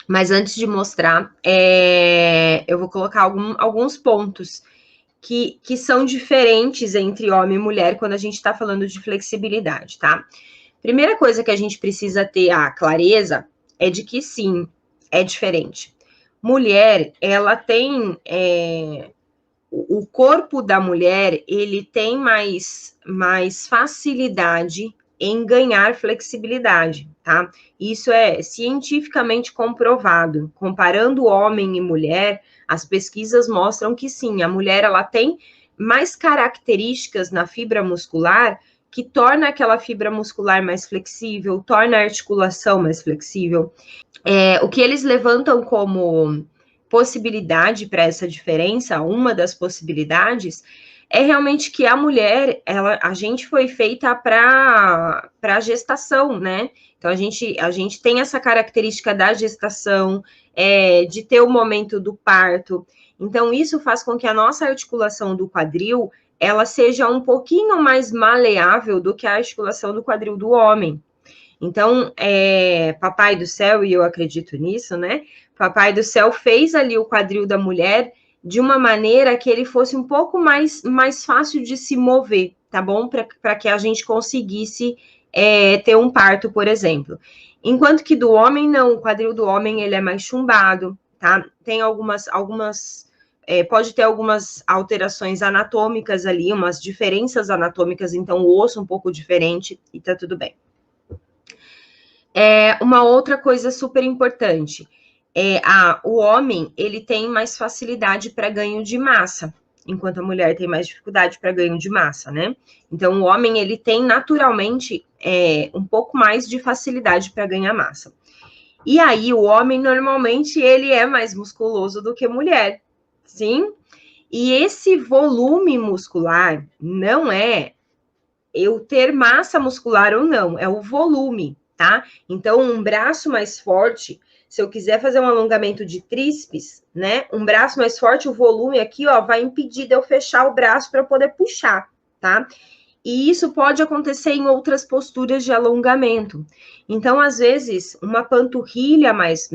Mas antes de mostrar, eu vou colocar alguns pontos que são diferentes entre homem e mulher quando a gente está falando de flexibilidade, tá? Primeira coisa que a gente precisa ter a clareza é de que sim, é diferente. Mulher, ela tem o corpo da mulher, ele tem mais facilidade em ganhar flexibilidade, tá? Isso é cientificamente comprovado. Comparando homem e mulher, as pesquisas mostram que sim, a mulher ela tem mais características na fibra muscular que torna aquela fibra muscular mais flexível, torna a articulação mais flexível. O que eles levantam como possibilidade para essa diferença, uma das possibilidades, é realmente que a mulher, a gente foi feita para gestação, né? Então, a gente tem essa característica da gestação, de ter o momento do parto. Então, isso faz com que a nossa articulação do quadril, ela seja um pouquinho mais maleável do que a articulação do quadril do homem. Então, Papai do Céu, e eu acredito nisso, né? Papai do Céu fez ali o quadril da mulher de uma maneira que ele fosse um pouco mais fácil de se mover, tá bom? Para que a gente conseguisse ter um parto, por exemplo. Enquanto que do homem, não. O quadril do homem, ele é mais chumbado, tá? Tem pode ter algumas alterações anatômicas ali, umas diferenças anatômicas, então o osso um pouco diferente e tá tudo bem. Uma outra coisa super importante, o homem, ele tem mais facilidade para ganho de massa, enquanto a mulher tem mais dificuldade para ganho de massa, né? Então, o homem, ele tem naturalmente um pouco mais de facilidade para ganhar massa. E aí, o homem, normalmente, ele é mais musculoso do que a mulher, sim? E esse volume muscular não é eu ter massa muscular ou não, é o volume, tá? Então, um braço mais forte, se eu quiser fazer um alongamento de tríceps, né? Um braço mais forte, o volume aqui, ó, vai impedir de eu fechar o braço para poder puxar, tá? E isso pode acontecer em outras posturas de alongamento. Então, às vezes, uma panturrilha mais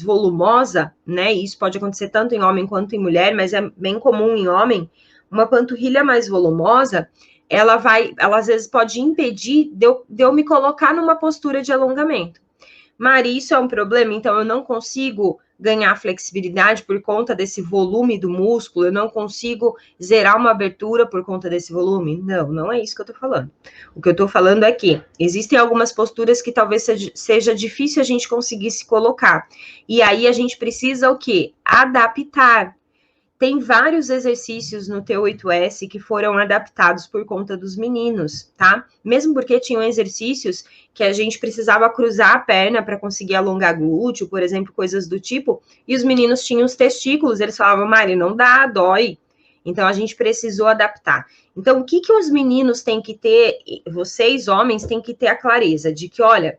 volumosa, né? Isso pode acontecer tanto em homem quanto em mulher, mas é bem comum em homem. Uma panturrilha mais volumosa, ela às vezes pode impedir de eu me colocar numa postura de alongamento. Mari, isso é um problema? Então eu não consigo ganhar flexibilidade por conta desse volume do músculo? Eu não consigo zerar uma abertura por conta desse volume? Não, não é isso que eu tô falando. O que eu tô falando é que existem algumas posturas que talvez seja difícil a gente conseguir se colocar. E aí a gente precisa o quê? Adaptar. Tem vários exercícios no T8S que foram adaptados por conta dos meninos, tá? Mesmo porque tinham exercícios que a gente precisava cruzar a perna para conseguir alongar glúteo, por exemplo, coisas do tipo, e os meninos tinham os testículos, eles falavam, Mari, não dá, dói. Então, a gente precisou adaptar. Então, o que os meninos têm que ter, vocês, homens, têm que ter a clareza de que, olha,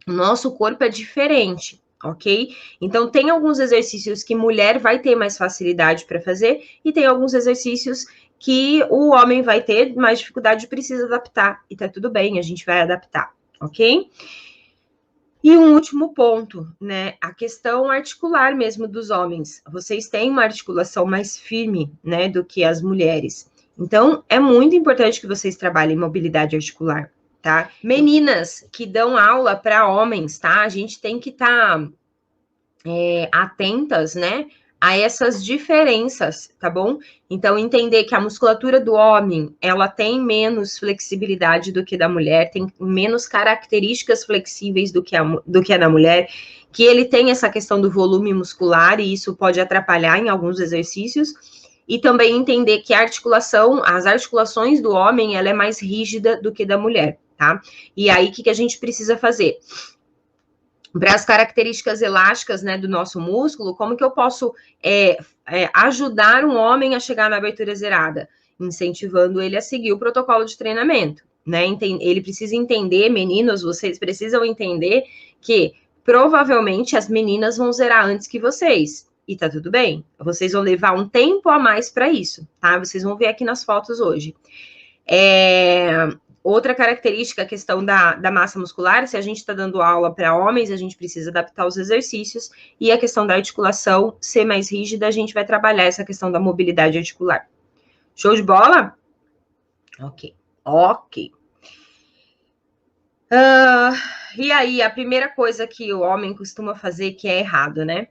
o nosso corpo é diferente, ok? Então, tem alguns exercícios que mulher vai ter mais facilidade para fazer e tem alguns exercícios que o homem vai ter mais dificuldade e precisa adaptar. E tá tudo bem, a gente vai adaptar, ok? E um último ponto, né? A questão articular mesmo dos homens. Vocês têm uma articulação mais firme, né, do que as mulheres. Então, é muito importante que vocês trabalhem mobilidade articular, tá? Meninas que dão aula para homens, tá? A gente tem que estar atentas, né, a essas diferenças, tá bom? Então, entender que a musculatura do homem, ela tem menos flexibilidade do que da mulher, tem menos características flexíveis do que a da mulher, que ele tem essa questão do volume muscular e isso pode atrapalhar em alguns exercícios, e também entender que as articulações do homem, ela é mais rígida do que da mulher, tá? E aí, o que a gente precisa fazer? Para as características elásticas, né, do nosso músculo, como que eu posso ajudar um homem a chegar na abertura zerada? Incentivando ele a seguir o protocolo de treinamento, né? Ele precisa entender, meninos, vocês precisam entender que provavelmente as meninas vão zerar antes que vocês. E tá tudo bem. Vocês vão levar um tempo a mais para isso, tá? Vocês vão ver aqui nas fotos hoje. Outra característica, a questão da massa muscular, se a gente está dando aula para homens, a gente precisa adaptar os exercícios, e a questão da articulação ser mais rígida, a gente vai trabalhar essa questão da mobilidade articular. Show de bola? Ok. E aí, a primeira coisa que o homem costuma fazer que é errado, né?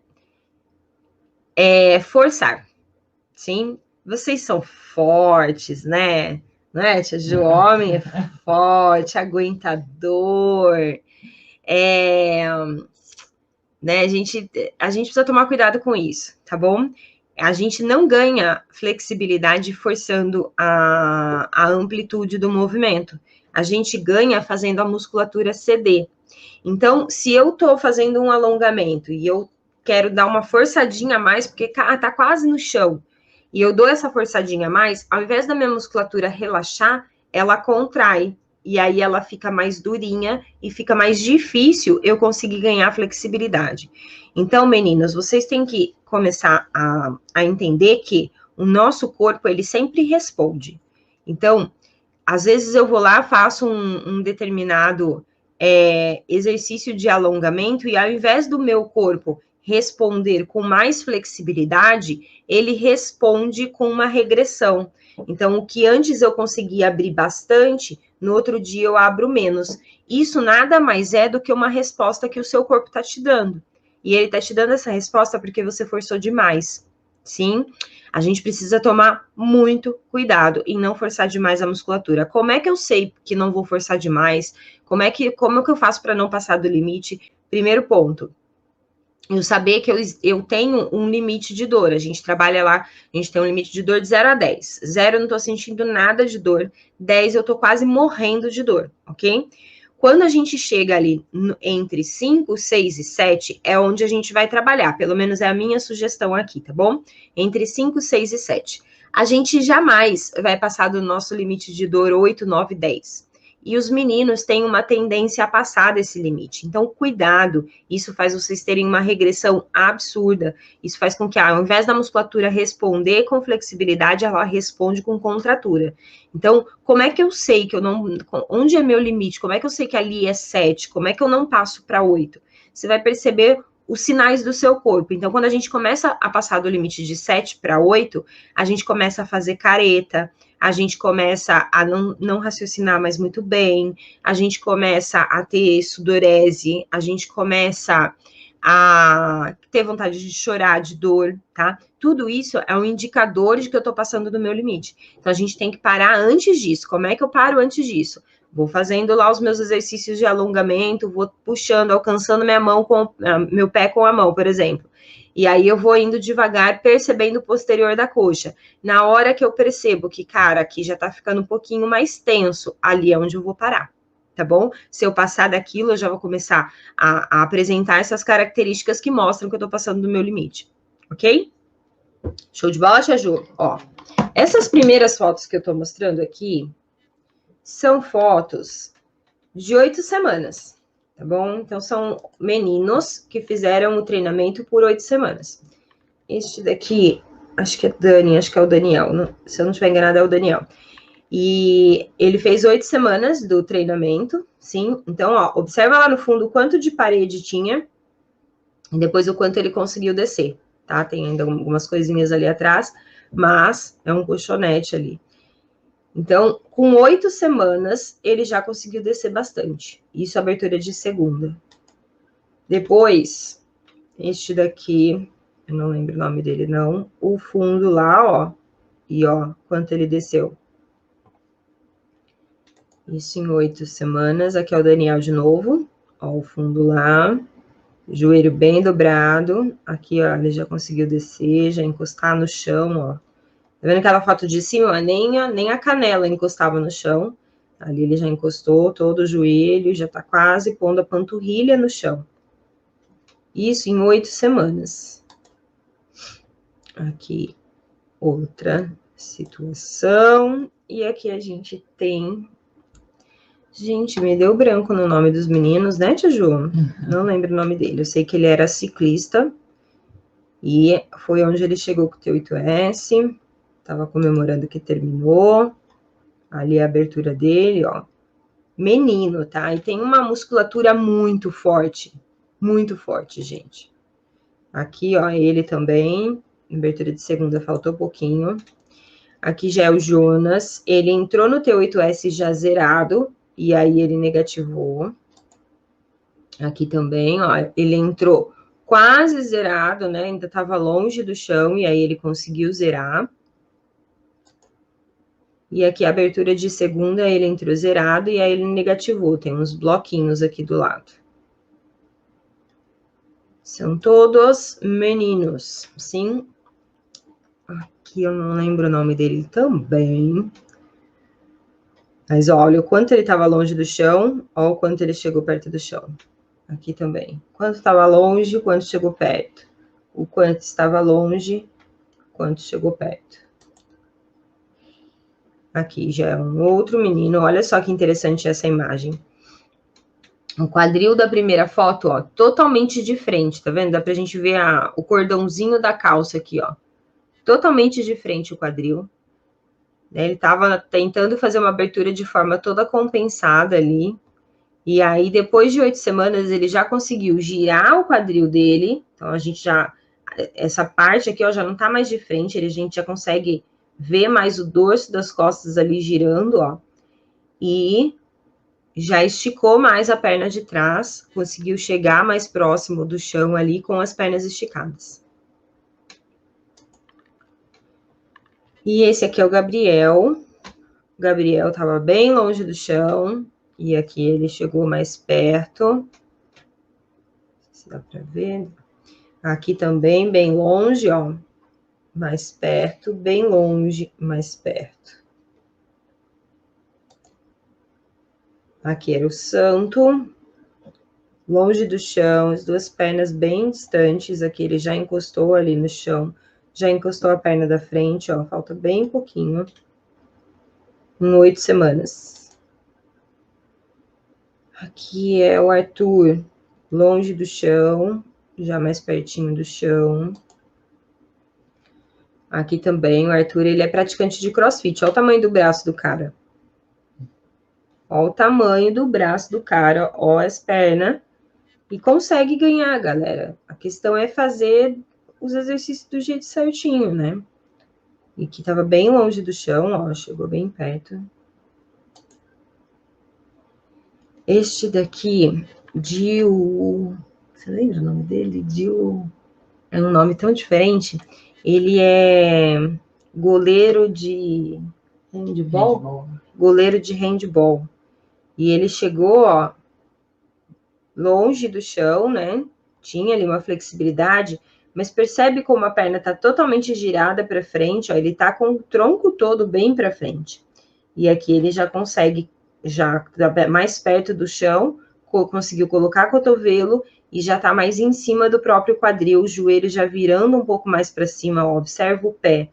É forçar. Sim, vocês são fortes, né? Não é, tia Ju? O homem é forte, aguentador. Né, a gente precisa tomar cuidado com isso, tá bom? A gente não ganha flexibilidade forçando a amplitude do movimento. A gente ganha fazendo a musculatura ceder. Então, se eu tô fazendo um alongamento e eu quero dar uma forçadinha a mais, porque tá quase no chão, e eu dou essa forçadinha a mais, ao invés da minha musculatura relaxar, ela contrai. E aí ela fica mais durinha e fica mais difícil eu conseguir ganhar flexibilidade. Então, meninas, vocês têm que começar a entender que o nosso corpo, ele sempre responde. Então, às vezes eu vou lá, faço um determinado exercício de alongamento e ao invés do meu corpo responder com mais flexibilidade, ele responde com uma regressão. Então, o que antes eu conseguia abrir bastante, no outro dia eu abro menos. Isso nada mais é do que uma resposta que o seu corpo está te dando. E ele está te dando essa resposta porque você forçou demais. Sim? A gente precisa tomar muito cuidado em não forçar demais a musculatura. Como é que eu sei que não vou forçar demais? Como é que eu faço para não passar do limite? Primeiro ponto, eu saber que eu tenho um limite de dor. A gente trabalha lá, a gente tem um limite de dor de 0 a 10. 0 eu não tô sentindo nada de dor, 10 eu tô quase morrendo de dor, ok? Quando a gente chega ali entre 5, 6 e 7, é onde a gente vai trabalhar, pelo menos é a minha sugestão aqui, tá bom? Entre 5, 6 e 7. A gente jamais vai passar do nosso limite de dor 8, 9, 10. E os meninos têm uma tendência a passar desse limite. Então, cuidado, isso faz vocês terem uma regressão absurda. Isso faz com que, ao invés da musculatura responder com flexibilidade, ela responde com contratura. Então, como é que eu sei que eu não... Onde é meu limite? Como é que eu sei que ali é 7? Como é que eu não passo para 8? Você vai perceber os sinais do seu corpo. Então, quando a gente começa a passar do limite de 7 para 8, a gente começa a fazer careta, a gente começa a não raciocinar mais muito bem, a gente começa a ter sudorese, a gente começa a ter vontade de chorar, de dor, tá? Tudo isso é um indicador de que eu tô passando do meu limite. Então, a gente tem que parar antes disso. Como é que eu paro antes disso? Vou fazendo lá os meus exercícios de alongamento, vou puxando, alcançando minha mão meu pé com a mão, por exemplo. E aí eu vou indo devagar, percebendo o posterior da coxa. Na hora que eu percebo que, cara, aqui já tá ficando um pouquinho mais tenso, ali é onde eu vou parar, tá bom? Se eu passar daquilo, eu já vou começar a apresentar essas características que mostram que eu tô passando do meu limite, ok? Show de bola, Tia Ju? Ó, essas primeiras fotos que eu tô mostrando aqui são fotos de 8 semanas. Tá bom? Então, são meninos que fizeram o treinamento por 8 semanas. Este daqui, acho que é Dani, acho que é o Daniel. Não, se eu não estiver enganada, é o Daniel. E ele fez 8 semanas do treinamento, sim. Então, ó, observa lá no fundo o quanto de parede tinha e depois o quanto ele conseguiu descer, tá? Tem ainda algumas coisinhas ali atrás, mas é um colchonete ali. Então, com 8 semanas, ele já conseguiu descer bastante. Isso, abertura de segunda. Depois, este daqui, eu não lembro o nome dele, não. O fundo lá, ó. E, ó, quanto ele desceu. Isso em 8 semanas. Aqui é o Daniel de novo. Ó, o fundo lá. Joelho bem dobrado. Aqui, ó, ele já conseguiu descer, já encostar no chão, ó. Tá vendo aquela foto de cima? Nem a canela encostava no chão. Ali ele já encostou todo o joelho, já tá quase pondo a panturrilha no chão. Isso em 8 semanas. Aqui, outra situação. E aqui a gente tem... Gente, me deu branco no nome dos meninos, né, Tia Ju? Não lembro o nome dele. Eu sei que ele era ciclista. E foi onde ele chegou com o T8S. Tava comemorando que terminou. Ali a abertura dele, ó. menino, tá? E tem uma musculatura muito forte, gente. Aqui, ó, ele também, abertura de segunda faltou pouquinho. Aqui já é o Jonas, ele entrou no T8S já zerado, e aí ele negativou. Aqui também, ó, ele entrou quase zerado, né? Ainda estava longe do chão, e aí ele conseguiu zerar. E aqui a abertura de segunda, ele entrou zerado, e aí ele negativou. Tem uns bloquinhos aqui do lado. São todos meninos, sim. Aqui eu não lembro o nome dele também. Mas olha o quanto ele estava longe do chão, olha o quanto ele chegou perto do chão. Aqui também. Quanto estava longe, o quanto chegou perto. O quanto estava longe, quanto chegou perto. Aqui já é um outro menino. Olha só que interessante essa imagem. O quadril da primeira foto, ó, totalmente de frente, tá vendo? Dá pra gente ver o cordãozinho da calça aqui, ó. Totalmente de frente o quadril. Ele estava tentando fazer uma abertura de forma toda compensada ali. E aí, depois de 8 semanas, ele já conseguiu girar o quadril dele. Então, a gente já... Essa parte aqui, ó, já não tá mais de frente. A gente já consegue ver mais o dorso das costas ali girando, ó. E já esticou mais a perna de trás. Conseguiu chegar mais próximo do chão ali com as pernas esticadas. E esse aqui é o Gabriel. O Gabriel estava bem longe do chão. E aqui ele chegou mais perto. Não sei se dá para ver. Aqui também, bem longe, ó. Mais perto, bem longe, mais perto. Aqui era o santo. Longe do chão, as duas pernas bem distantes. Aqui ele já encostou ali no chão. Já encostou a perna da frente, ó. Falta bem pouquinho. Em 8 semanas. Aqui é o Arthur. Longe do chão. Já mais pertinho do chão. Aqui também, o Arthur, ele é praticante de crossfit. Olha o tamanho do braço do cara. Olha o tamanho do braço do cara, olha as pernas. E consegue ganhar, galera. A questão é fazer os exercícios do jeito certinho, né? E que tava bem longe do chão, ó, chegou bem perto. Este daqui, Dil... Você lembra o nome dele? Dil... É um nome tão diferente. Ele é goleiro de handball? Goleiro de handball. E ele chegou, ó, longe do chão, né? Tinha ali uma flexibilidade, mas percebe como a perna tá totalmente girada para frente, ó, ele tá com o tronco todo bem para frente. E aqui ele já consegue, já mais perto do chão, conseguiu colocar cotovelo e já tá mais em cima do próprio quadril, o joelho já virando um pouco mais para cima, ó, observa o pé.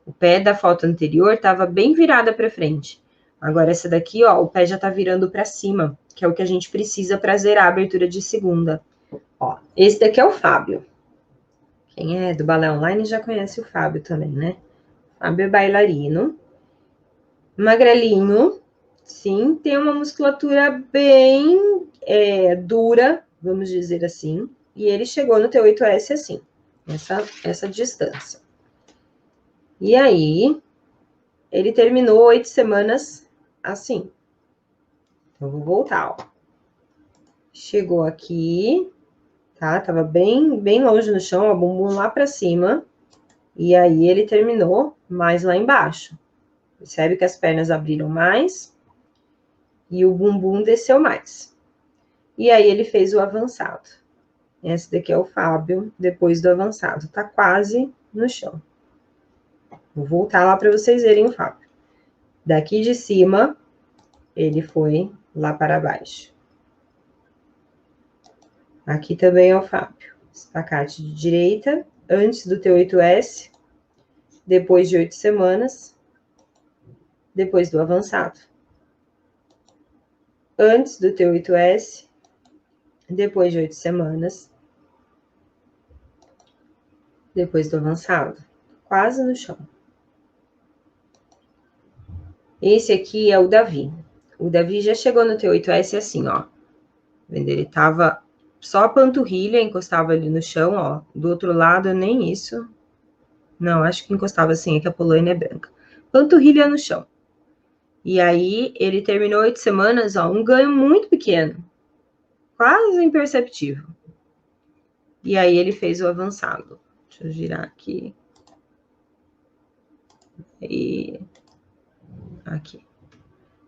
O pé da foto anterior estava bem virada para frente. Agora essa daqui, ó, o pé já tá virando para cima, que é o que a gente precisa para zerar a abertura de segunda. Ó, esse daqui é o Fábio. Quem é do Balé Online já conhece o Fábio também, né? Fábio é bailarino. Magrelinho, sim, tem uma musculatura bem dura, vamos dizer assim. E ele chegou no T8S assim, essa distância. E aí, ele terminou 8 semanas assim. Então, vou voltar, ó. Chegou aqui, tá? Tava bem longe no chão, ó, bumbum lá pra cima. E aí, ele terminou mais lá embaixo. Percebe que as pernas abriram mais e o bumbum desceu mais. E aí, ele fez o avançado. Esse daqui é o Fábio, depois do avançado. Tá quase no chão. Vou voltar lá para vocês verem o Fábio. Daqui de cima, ele foi lá para baixo. Aqui também é o Fábio. Espacate de direita, antes do T8S, depois de 8 semanas, depois do avançado. Antes do T8S, depois de 8 semanas, depois do avançado. Quase no chão. Esse aqui é o Davi. O Davi já chegou no T8S assim, ó. Vendo? Ele tava só a panturrilha, encostava ali no chão, ó. Do outro lado, nem isso. Não, acho que encostava assim, é que a polaina é branca. Panturrilha no chão. E aí, ele terminou 8 semanas, ó, um ganho muito pequeno. Quase imperceptível. E aí, ele fez o avançado. Deixa eu girar aqui. E aqui.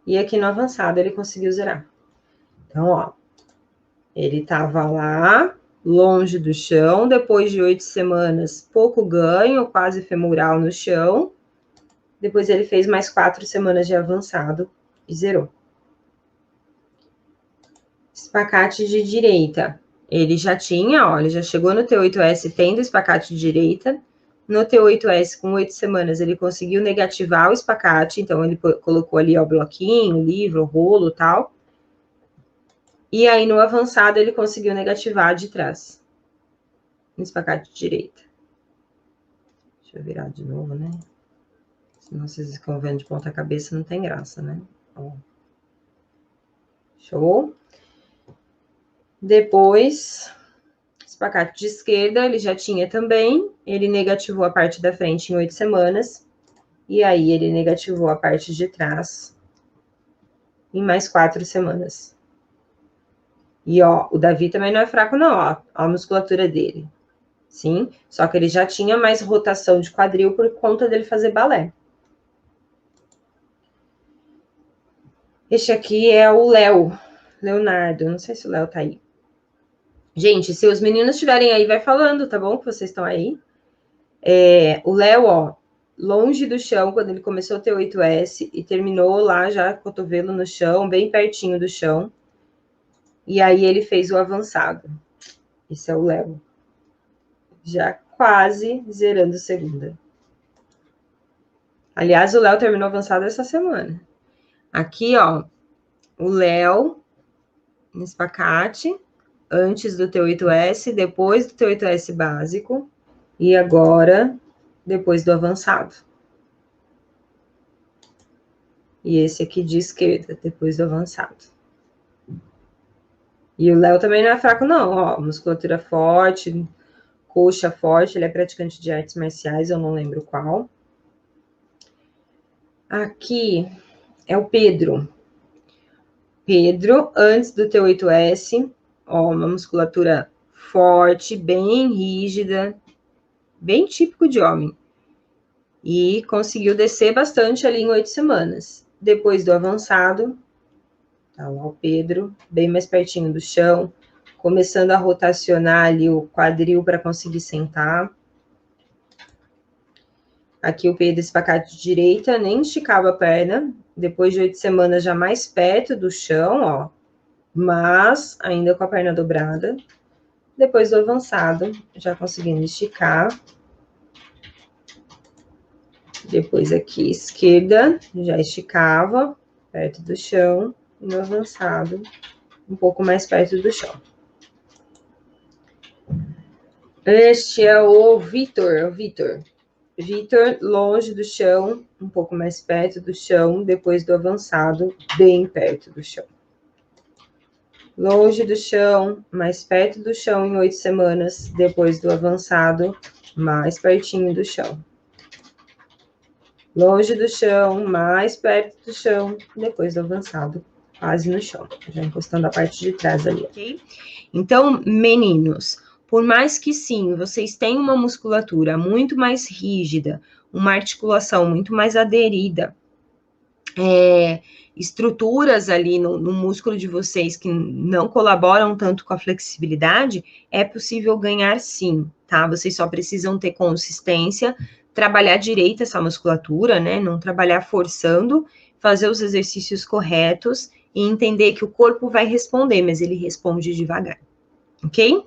E aqui no avançado, ele conseguiu zerar. Então, ó, ele tava lá, longe do chão, depois de 8 semanas, pouco ganho, quase femoral no chão. Depois ele fez mais 4 semanas de avançado e zerou. Espacate de direita. Ele já tinha, ó, ele já chegou no T8S tendo espacate de direita. No T8S, com 8 semanas, ele conseguiu negativar o espacate, então ele colocou ali ó, o bloquinho, o livro, o rolo e tal. E aí, no avançado, ele conseguiu negativar de trás. No espacate de direita. Deixa eu virar de novo, né? Senão vocês ficam vendo de ponta cabeça, não tem graça, né? Ó. Show? Depois, espacate de esquerda, ele já tinha também. Ele negativou a parte da frente em 8 semanas. E aí, ele negativou a parte de trás em mais 4 semanas. E, ó, o Davi também não é fraco, não, ó. A musculatura dele. Sim, só que ele já tinha mais rotação de quadril por conta dele fazer balé. Este aqui é o Leonardo. Não sei se o Léo tá aí. Gente, se os meninos estiverem aí, vai falando, tá bom? Que vocês estão aí. O Léo, ó, longe do chão, quando ele começou a ter 8S e terminou lá já, cotovelo no chão, bem pertinho do chão. E aí ele fez o avançado. Esse é o Léo. Já quase zerando segunda. Aliás, o Léo terminou avançado essa semana. Aqui, ó, o Léo no espacate, antes do T8S, depois do T8S básico e agora depois do avançado. E esse aqui de esquerda, depois do avançado. E o Léo também não é fraco, não, ó, musculatura forte, coxa forte, ele é praticante de artes marciais, eu não lembro qual. Aqui é o Pedro. Pedro, antes do T8S, ó, uma musculatura forte, bem rígida, bem típico de homem. E conseguiu descer bastante ali em 8 semanas. Depois do avançado, tá lá o Pedro, bem mais pertinho do chão, começando a rotacionar ali o quadril para conseguir sentar. Aqui o Pedro espacate de direita, nem esticava a perna. Depois de 8 semanas já mais perto do chão, ó. Mas ainda com a perna dobrada. Depois do avançado, já conseguindo esticar. Depois aqui, esquerda, já esticava, perto do chão. E no avançado, um pouco mais perto do chão. Este é o Vitor, Vitor, longe do chão, um pouco mais perto do chão, depois do avançado, bem perto do chão. Longe do chão, mais perto do chão em 8 semanas, depois do avançado, mais pertinho do chão. Longe do chão, mais perto do chão, depois do avançado, quase no chão, já encostando a parte de trás ali. Ok? Então, meninos, por mais que sim, vocês tenham uma musculatura muito mais rígida, uma articulação muito mais aderida, estruturas ali no músculo de vocês que não colaboram tanto com a flexibilidade, é possível ganhar sim, tá? Vocês só precisam ter consistência, trabalhar direito essa musculatura, né? Não trabalhar forçando, fazer os exercícios corretos e entender que o corpo vai responder, mas ele responde devagar, ok?